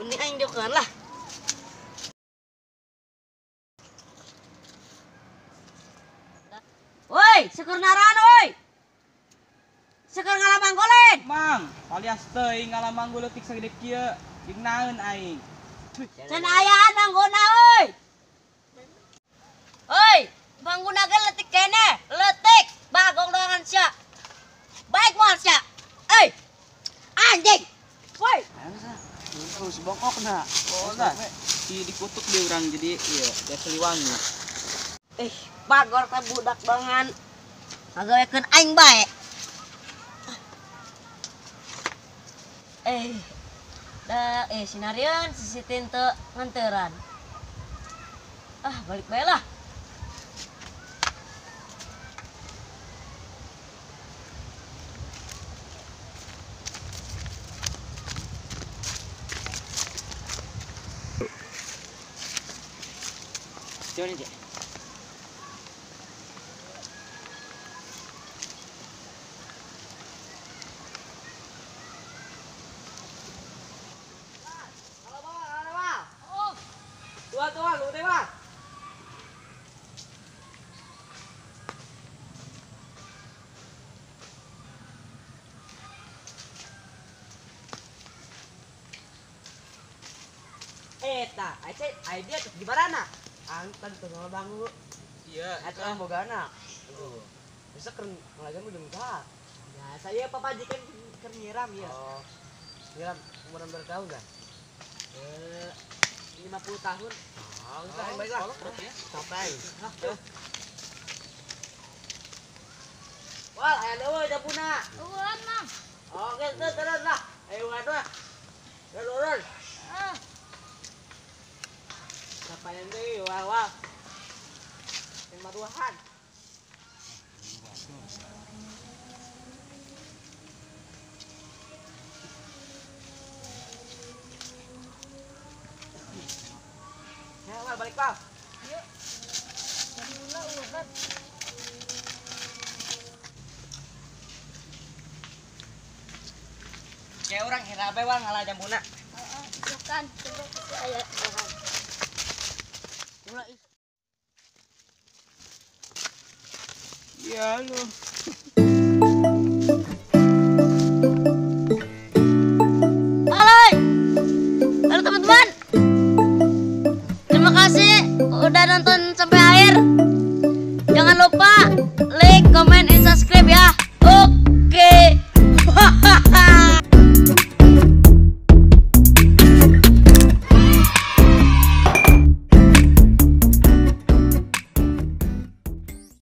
Mending aing diokeun lah. Woi, syukur naran woi. Syukur ngalamang golen. Mang, alias teuing ngalamang leutik sagede kieu, jeung naeun aing. Can ayaan mangguna euy. Euy, mangguna ge leutik kene, leutik bagong dengan sia. Baik moal sia. Euy. Anjing. Woi. Terus bongkok na. Oh, nah. Dikutuk dia urang jadi ieu, da seliwangi. Bagor teh budak bangan. Ngagawekeun aing bae. Sinarieun sisitin teu nganteuran. Balik bae lah. Coba nih, Cek. Tuan, lu deh, Bang. Idea tuh gimana nak? Angkat tuh kalau bangun. Iya, itu yang bogana. Bisa keren lagi udah enggak. Ya, saya papajikan nyiram ya. Oh. Nyiram umur berapa tahun kan? 50 tahun. Baiklah. Sampai. Wal, aya deui da puna. Eueun, Mang. Oke, terus lah. Ayo ngadoa. Turun. Sapayan deui, wah. Yang maruahan. Ya, balik, Pak. Yuk. Jadi ulah urut. Kayak orang hirabe wal ngalah jambuna. Itu kan coba saya. Mulai. Iya lu.